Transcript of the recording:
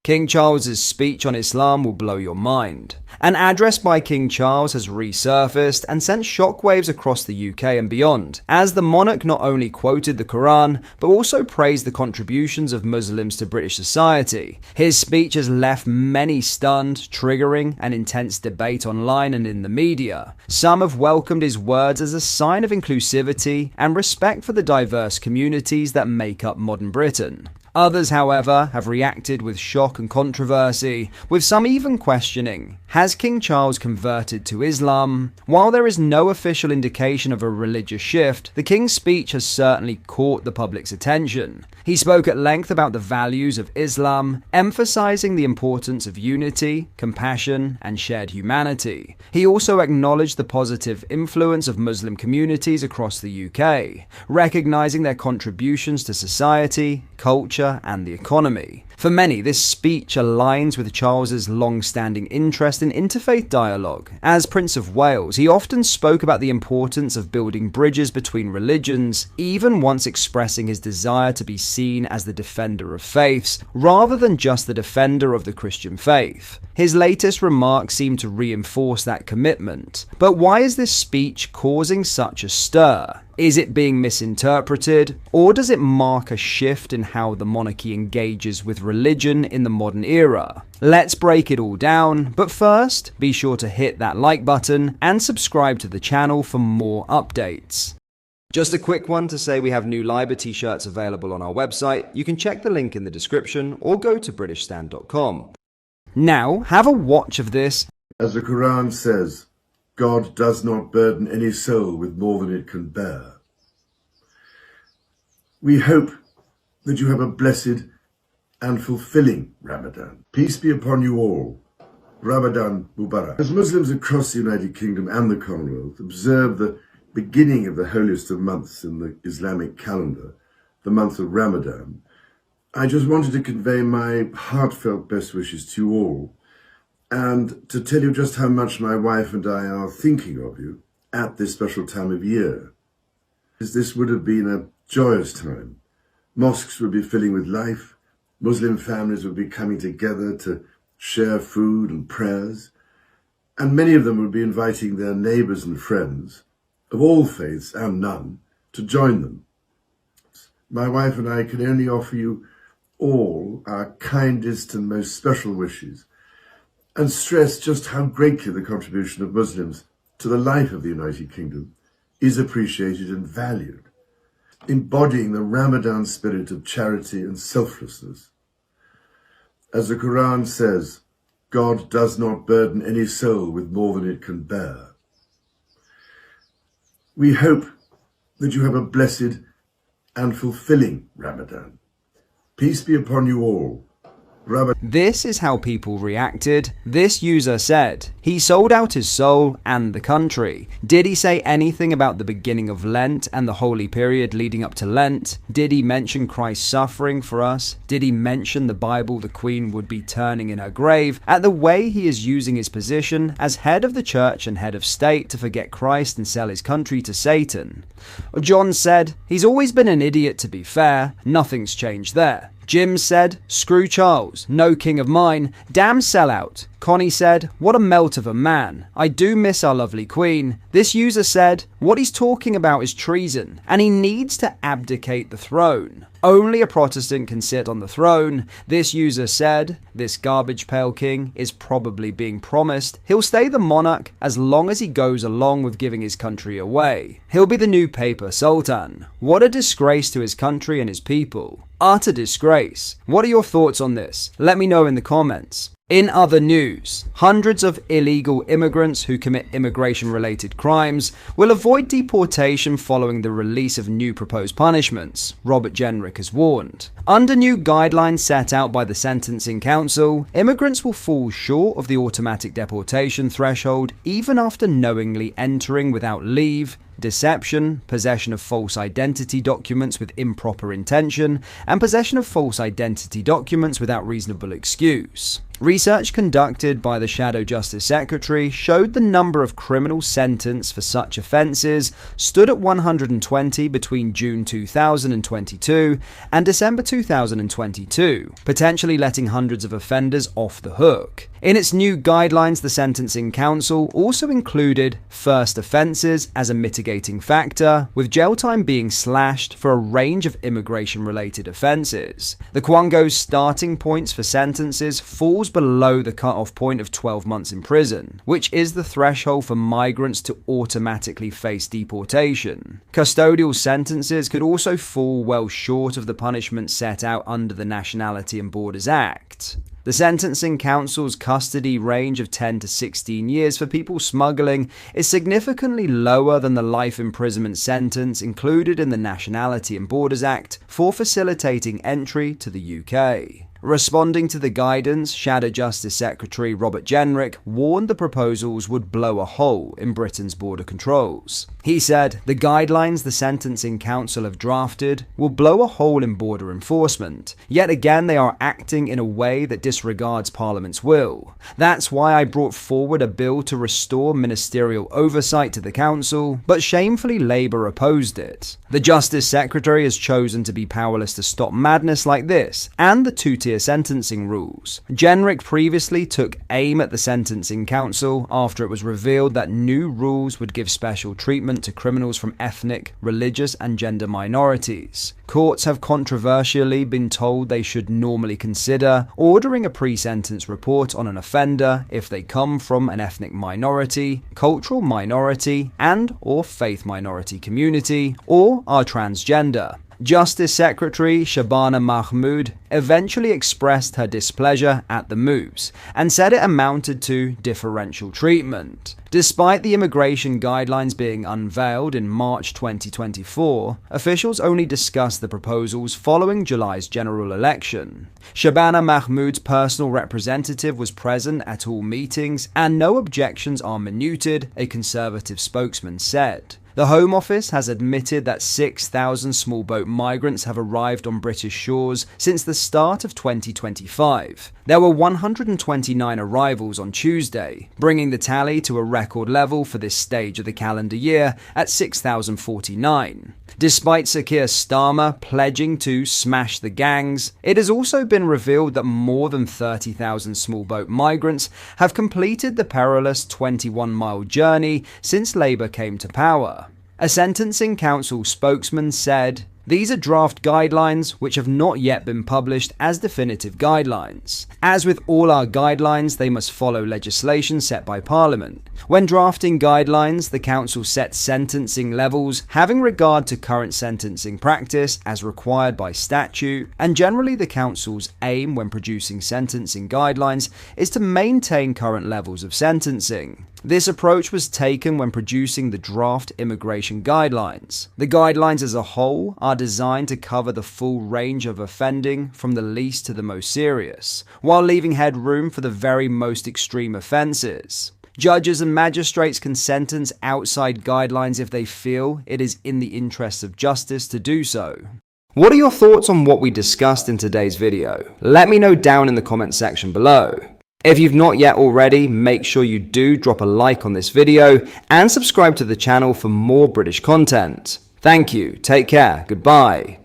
King Charles's speech on Islam will blow your mind. An address by King Charles has resurfaced and sent shockwaves across the UK and beyond, as the monarch not only quoted the Quran, but also praised the contributions of Muslims to British society. His speech has left many stunned, triggering an intense debate online and in the media. Some have welcomed his words as a sign of inclusivity and respect for the diverse communities that make up modern Britain. Others, however, have reacted with shock and controversy, with some even questioning, has King Charles converted to Islam? While there is no official indication of a religious shift, the King's speech has certainly caught the public's attention. He spoke at length about the values of Islam, emphasizing the importance of unity, compassion, and shared humanity. He also acknowledged the positive influence of Muslim communities across the UK, recognizing their contributions to society, culture, and the economy. For many, this speech aligns with Charles's long-standing interest in interfaith dialogue. As Prince of Wales, he often spoke about the importance of building bridges between religions, even once expressing his desire to be seen as the defender of faiths, rather than just the defender of the Christian faith. His latest remarks seem to reinforce that commitment. But why is this speech causing such a stir? Is it being misinterpreted, or does it mark a shift in how the monarchy engages with religion in the modern era? Let's break it all down, but first, be sure to hit that like button and subscribe to the channel for more updates. Just a quick one to say we have new Liber t-shirts available on our website. You can check the link in the description or go to BritishStand.com. Now, have a watch of this. As the Quran says, God does not burden any soul with more than it can bear. We hope that you have a blessed and fulfilling Ramadan. Peace be upon you all. Ramadan Mubarak. As Muslims across the United Kingdom and the Commonwealth observe the beginning of the holiest of months in the Islamic calendar, the month of Ramadan, I just wanted to convey my heartfelt best wishes to you all, and to tell you just how much my wife and I are thinking of you at this special time of year. This would have been a joyous time. Mosques would be filling with life, Muslim families would be coming together to share food and prayers, and many of them would be inviting their neighbours and friends, of all faiths and none, to join them. My wife and I can only offer you all our kindest and most special wishes, and stress just how greatly the contribution of Muslims to the life of the United Kingdom is appreciated and valued, embodying the Ramadan spirit of charity and selflessness. As the Quran says, God does not burden any soul with more than it can bear. We hope that you have a blessed and fulfilling Ramadan. Peace be upon you all. This is how people reacted. This user said, he sold out his soul and the country. Did he say anything about the beginning of Lent and the holy period leading up to Lent? Did he mention Christ's suffering for us? Did he mention the Bible the Queen would be turning in her grave? At the way he is using his position as head of the church and head of state to forget Christ and sell his country to Satan. John said, he's always been an idiot to be fair. Nothing's changed there. Jim said, screw Charles, no king of mine, damn sellout. Connie said, what a melt of a man. I do miss our lovely queen. This user said, what he's talking about is treason, and he needs to abdicate the throne. Only a Protestant can sit on the throne. This user said, this garbage pail king is probably being promised he'll stay the monarch as long as he goes along with giving his country away. He'll be the new paper sultan. What a disgrace to his country and his people. Utter disgrace. What are your thoughts on this? Let me know in the comments. In other news, hundreds of illegal immigrants who commit immigration-related crimes will avoid deportation following the release of new proposed punishments, Robert Jenrick has warned. Under new guidelines set out by the Sentencing Council, immigrants will fall short of the automatic deportation threshold even after knowingly entering without leave, deception, possession of false identity documents with improper intention, and possession of false identity documents without reasonable excuse. Research conducted by the Shadow Justice Secretary showed the number of criminals sentenced for such offences stood at 120 between June 2022 and December 2022, potentially letting hundreds of offenders off the hook. In its new guidelines, the Sentencing Council also included first offences as a mitigating factor, with jail time being slashed for a range of immigration-related offences. The Quango's starting points for sentences falls below the cut-off point of 12 months in prison, which is the threshold for migrants to automatically face deportation. Custodial sentences could also fall well short of the punishment set out under the Nationality and Borders Act. The Sentencing Council's custody range of 10 to 16 years for people smuggling is significantly lower than the life imprisonment sentence included in the Nationality and Borders Act for facilitating entry to the UK. Responding to the guidance, Shadow Justice Secretary Robert Jenrick warned the proposals would blow a hole in Britain's border controls. He said, "The guidelines the Sentencing Council have drafted will blow a hole in border enforcement. Yet again, they are acting in a way that disregards Parliament's will. That's why I brought forward a bill to restore ministerial oversight to the Council, but shamefully Labour opposed it. The Justice Secretary has chosen to be powerless to stop madness like this and the two-tier sentencing rules." Jenrick previously took aim at the Sentencing Council after it was revealed that new rules would give special treatment to criminals from ethnic, religious, and gender minorities. Courts have controversially been told they should normally consider ordering a pre-sentence report on an offender if they come from an ethnic minority, cultural minority, and/or faith minority community, or are transgender. Justice Secretary Shabana Mahmood eventually expressed her displeasure at the moves and said it amounted to differential treatment. Despite the immigration guidelines being unveiled in March 2024, officials only discussed the proposals following July's general election. Shabana Mahmood's personal representative was present at all meetings and no objections are minuted, a Conservative spokesman said. The Home Office has admitted that 6,000 small boat migrants have arrived on British shores since the start of 2025. There were 129 arrivals on Tuesday, bringing the tally to a record level for this stage of the calendar year at 6,049. Despite Sir Keir Starmer pledging to smash the gangs, it has also been revealed that more than 30,000 small boat migrants have completed the perilous 21-mile journey since Labour came to power. A Sentencing Council spokesman said, "These are draft guidelines which have not yet been published as definitive guidelines. As with all our guidelines, they must follow legislation set by Parliament. When drafting guidelines, the Council sets sentencing levels having regard to current sentencing practice as required by statute, and generally the Council's aim when producing sentencing guidelines is to maintain current levels of sentencing. This approach was taken when producing the draft immigration guidelines. The guidelines as a whole are designed to cover the full range of offending from the least to the most serious, while leaving headroom for the very most extreme offences. Judges and magistrates can sentence outside guidelines if they feel it is in the interests of justice to do so." What are your thoughts on what we discussed in today's video? Let me know down in the comment section below. If you've not yet already, make sure you do drop a like on this video and subscribe to the channel for more British content. Thank you, take care, goodbye.